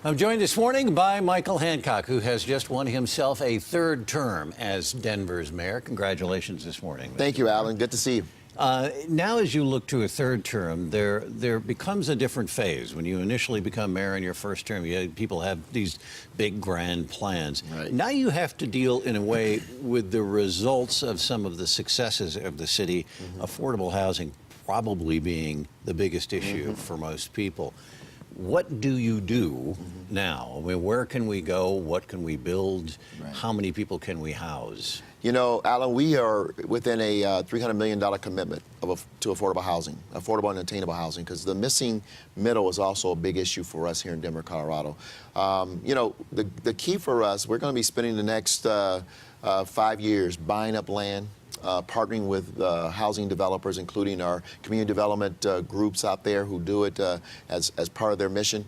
I'm joined this morning by Michael Hancock, who has just won himself a third term as Denver's mayor. Congratulations this morning. Thank you, Alan. Good to see you. Now, as you look to a third term, there becomes a different phase. When you initially become mayor in your first term, people have these big, grand plans. Right. Now you have to deal, in a way, with the results of some of the successes of the city, affordable housing probably being the biggest issue for most people. What do you do now? I mean, where can we go? What can we build? Right. How many people can we house? You know, Alan, we are within a $300 million commitment to affordable housing, affordable and attainable housing, because the missing middle is also a big issue for us here in Denver, Colorado. You know, the key for us, we're going to be spending the next 5 years buying up land, partnering with housing developers, including our community development groups out there who do it as part of their mission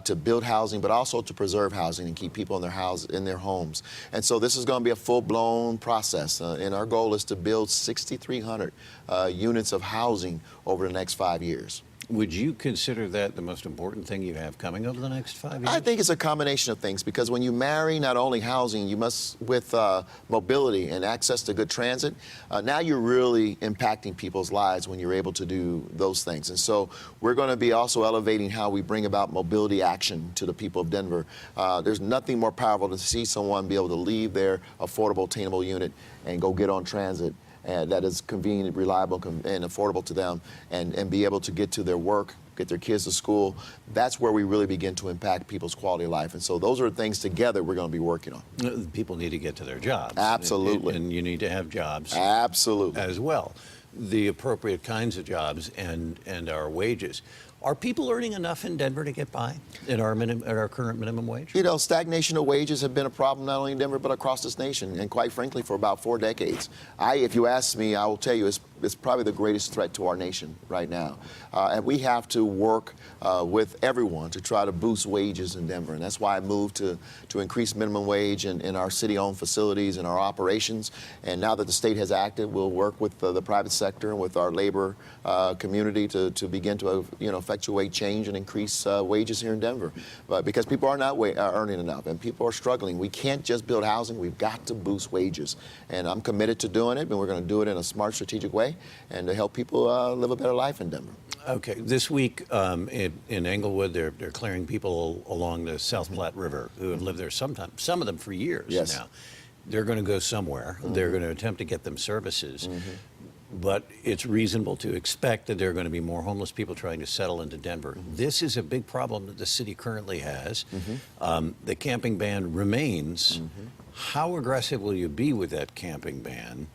to build housing, but also to preserve housing and keep people in their homes. And so this is going to be a full-blown process, and our goal is to build 6,300 units of housing over the next 5 years. Would you consider that the most important thing you have coming over the next 5 years? I think it's a combination of things, because when you marry not only housing, you must, with mobility and access to good transit, now you're really impacting people's lives when you're able to do those things. And so we're going to be also elevating how we bring about mobility action to the people of Denver. There's nothing more powerful than to see someone be able to leave their affordable, attainable unit and go get on transit. And that is convenient, reliable, and affordable to them, and be able to get to their work, get their kids to school. That's where we really begin to impact people's quality of life. And so those are things together we're going to be working on. People need to get to their jobs. Absolutely. And you need to have jobs. Absolutely. As well. The appropriate kinds of jobs and our wages. Are people earning enough in Denver to get by at our current minimum wage? You know, stagnation of wages have been a problem not only in Denver but across this nation, and quite frankly for about 4 decades. If you ask me, I will tell you it's probably the greatest threat to our nation right now. And we have to work with everyone to try to boost wages in Denver, and that's why I moved to increase minimum wage in our city-owned facilities and our operations. And now that the state has acted, we'll work with the private sector and with our labor community to begin to effectuate change and increase wages here in Denver. But because people are not earning enough and people are struggling, we can't just build housing, we've got to boost wages. And I'm committed to doing it, and we're going to do it in a smart, strategic way and to help people live a better life in Denver. Okay, this week in Englewood, they're clearing people along the South Platte River who have lived there some of them for years now. They're going to go somewhere. They're going to attempt to get them services. But it's reasonable to expect that there are going to be more homeless people trying to settle into Denver. This is a big problem that the city currently has. The camping ban remains. How aggressive will you be with that camping ban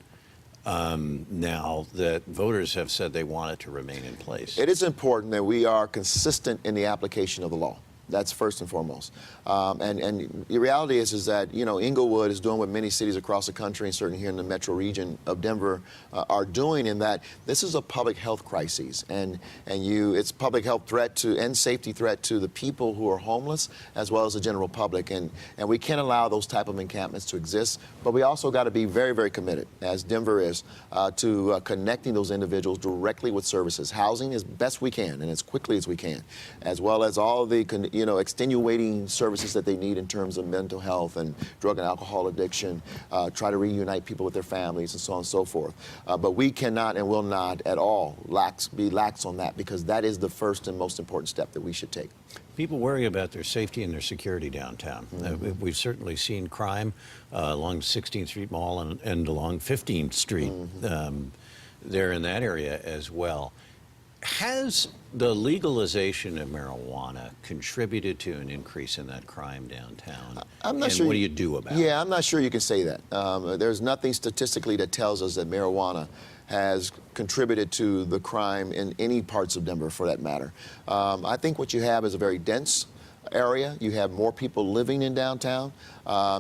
now that voters have said they want it to remain in place? It is important that we are consistent in the application of the law. That's first and foremost. And the reality is that, you know, Englewood is doing what many cities across the country, and certainly here in the metro region of Denver, are doing, in that this is a public health crisis. And it's public health threat and safety threat to the people who are homeless, as well as the general public. And we can't allow those type of encampments to exist. But we also got to be very, very committed, as Denver is, to connecting those individuals directly with services, housing as best we can and as quickly as we can, as well as all of the extenuating services that they need in terms of mental health and drug and alcohol addiction, try to reunite people with their families and so on and so forth. But we cannot and will not at all be lax on that, because that is the first and most important step that we should take. People worry about their safety and their security downtown. We've certainly seen crime along 16th Street Mall and along 15th Street there in that area as well. Has the legalization of marijuana contributed to an increase in that crime downtown? I'm not sure. What do you do about it? Yeah, I'm not sure you can say that. There's nothing statistically that tells us that marijuana has contributed to the crime in any parts of Denver, for that matter. I think what you have is a very dense area. You have more people living in downtown.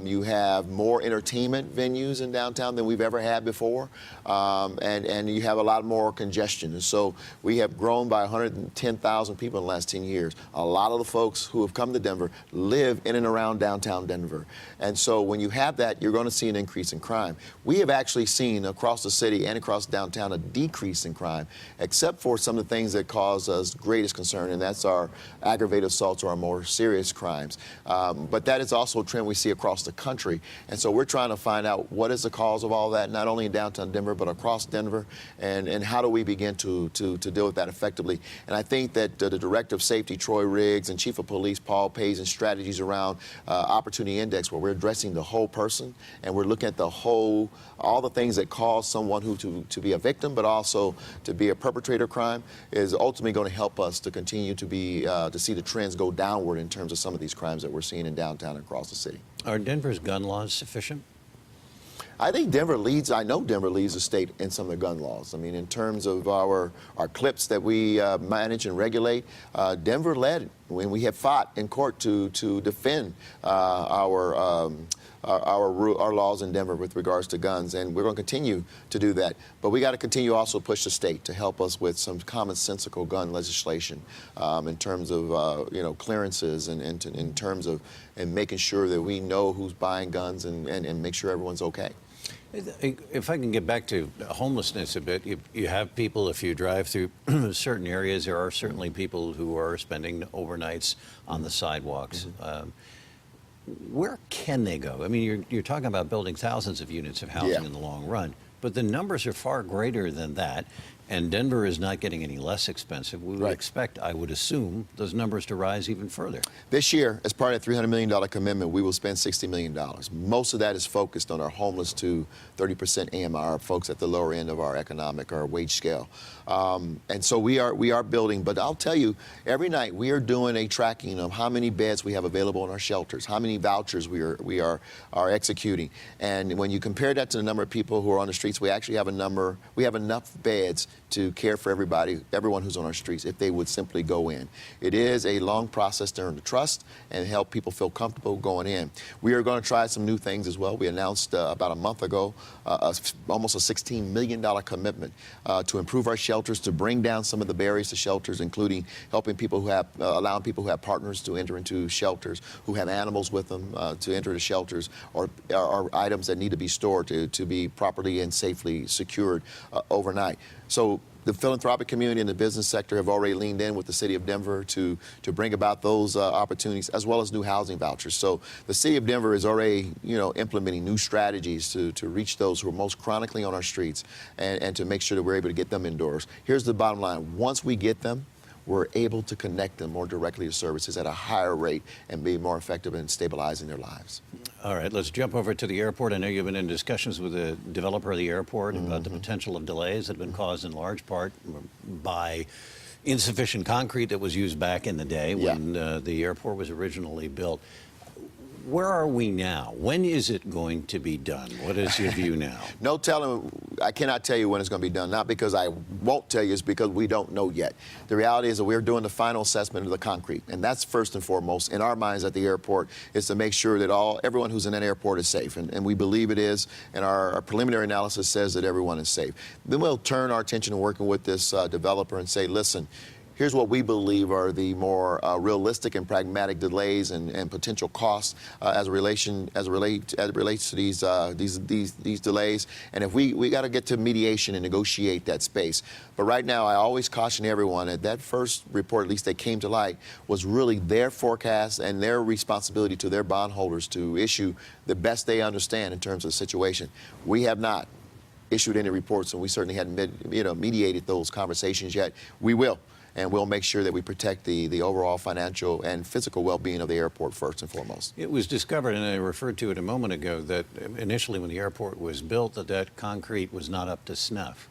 You have more entertainment venues in downtown than we've ever had before. And you have a lot more congestion. And so we have grown by 110,000 people in the last 10 years. A lot of the folks who have come to Denver live in and around downtown Denver. And so when you have that, you're going to see an increase in crime. We have actually seen across the city and across downtown a decrease in crime, except for some of the things that cause us greatest concern, and that's our aggravated assaults or our more serious crimes. But that is also a trend we see across the country. And so we're trying to find out what is the cause of all that, not only in downtown Denver, but across Denver, and how do we begin to deal with that effectively. And I think that the Director of Safety, Troy Riggs, and Chief of Police, Paul Pays, and strategies around Opportunity Index, where we're addressing the whole person, and we're looking at the whole, all the things that cause someone to be a victim, but also to be a perpetrator of crime, is ultimately going to help us to continue to see the trends go downward in terms of some of these crimes that we're seeing in downtown and across the city. Are Denver's gun laws sufficient? I think Denver leads. I know Denver leads the state in some of the gun laws. I mean, in terms of our clips that we manage and regulate, Denver led when we have fought in court to defend our laws in Denver with regards to guns, and we're going to continue to do that. But we got to continue also push the state to help us with some commonsensical gun legislation in terms of clearances and in terms of making sure that we know who's buying guns and make sure everyone's okay. If I can get back to homelessness a bit, you have people, if you drive through certain areas, there are certainly people who are spending overnights on the sidewalks. Where can they go? I mean, you're talking about building thousands of units of housing in the long run, but the numbers are far greater than that, and Denver is not getting any less expensive. We would expect, I would assume, those numbers to rise even further. This year, as part of the $300 million commitment, we will spend $60 million. Most of that is focused on our homeless to 30% AMR, folks at the lower end of our wage scale. And so we are building, but I'll tell you, every night we are doing a tracking of how many beds we have available in our shelters, how many vouchers we are executing. And when you compare that to the number of people who are on the streets, we actually have enough beds to care for everyone who's on our streets if they would simply go in. It is a long process to earn the trust and help people feel comfortable going in. We are going to try some new things as well. We announced about a month ago almost a $16 million commitment to improve our shelters, to bring down some of the barriers to shelters, including helping people allowing people who have partners to enter into shelters, who have animals with them to enter the shelters, or items that need to be stored to be properly and safely secured overnight. So the philanthropic community and the business sector have already leaned in with the city of Denver to bring about those opportunities, as well as new housing vouchers. So the city of Denver is already, implementing new strategies to reach those who are most chronically on our streets and to make sure that we're able to get them indoors. Here's the bottom line. Once we get them, we're able to connect them more directly to services at a higher rate and be more effective in stabilizing their lives. All right, let's jump over to the airport. I know you've been in discussions with the developer of the airport about the potential of delays that have been caused in large part by insufficient concrete that was used back in the day when the airport was originally built. Where are we now? When is it going to be done? What is your view now? No telling. I cannot tell you when it's going to be done. Not because I won't tell you, it's because we don't know yet. The reality is that we're doing the final assessment of the concrete, and that's first and foremost in our minds at the airport, is to make sure that everyone who's in that airport is safe, and we believe it is, and our preliminary analysis says that everyone is safe. Then we'll turn our attention to working with this developer and say, listen, here's what we believe are the more realistic and pragmatic delays and potential costs as it relates to these delays. And if we got to get to mediation and negotiate that space. But right now, I always caution everyone that first report, at least that came to light, was really their forecast and their responsibility to their bondholders to issue the best they understand in terms of the situation. We have not issued any reports, and we certainly hadn't mediated those conversations yet. We will. And we'll make sure that we protect the overall financial and physical well-being of the airport first and foremost. It was discovered, and I referred to it a moment ago, that initially when the airport was built, that concrete was not up to snuff.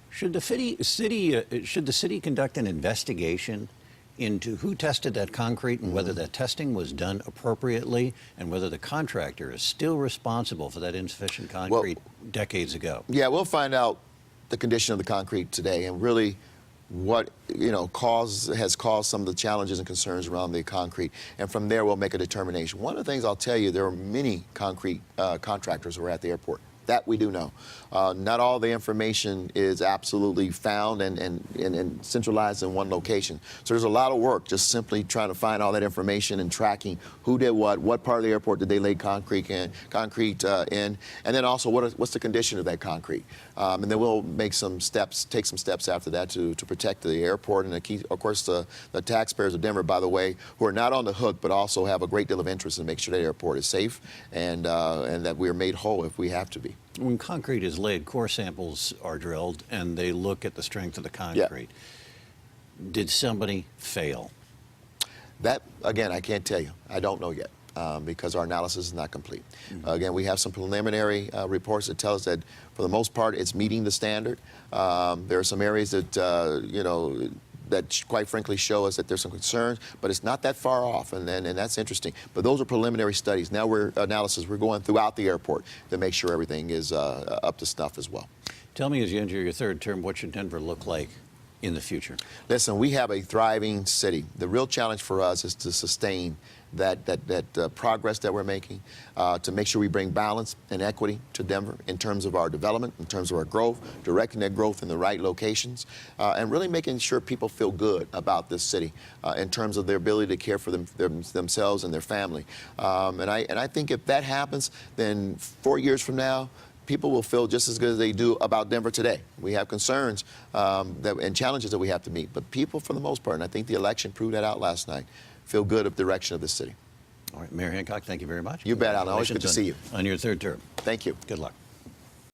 Should the city conduct an investigation into who tested that concrete and whether that testing was done appropriately and whether the contractor is still responsible for that insufficient concrete decades ago? Yeah, we'll find out the condition of the concrete today and really what has caused some of the challenges and concerns around the concrete, and from there we'll make a determination. One of the things I'll tell you, there are many concrete contractors who are at the airport. That we do know. Not all the information is absolutely found and centralized in one location. So there's a lot of work just simply trying to find all that information and tracking who did what part of the airport did they lay concrete in, and then also what's the condition of that concrete. And then we'll take some steps after that to protect the airport and of course the taxpayers of Denver, by the way, who are not on the hook but also have a great deal of interest in making sure that airport is safe and that we are made whole if we have to be. When concrete is laid, core samples are drilled and they look at the strength of the concrete. Yeah. Did somebody fail? That, again, I can't tell you. I don't know yet because our analysis is not complete. Mm-hmm. Again, we have some preliminary reports that tell us that for the most part it's meeting the standard. There are some areas that, that quite frankly show us that there's some concerns, but it's not that far off, and that's interesting. But those are preliminary studies. Now we're going throughout the airport to make sure everything is up to snuff as well. Tell me, as you enter your third term, what should Denver look like in the future? Listen, we have a thriving city. The real challenge for us is to sustain that progress that we're making, to make sure we bring balance and equity to Denver in terms of our development, in terms of our growth, directing that growth in the right locations, and really making sure people feel good about this city in terms of their ability to care for themselves and their family. And I think if that happens, then 4 years from now, people will feel just as good as they do about Denver today. We have concerns and challenges that we have to meet, but people, for the most part, and I think the election proved that out last night, feel good of the direction of the city. All right, Mayor Hancock, thank you very much. You bet, Alan. Always good to see you. On your third term. Thank you. Good luck.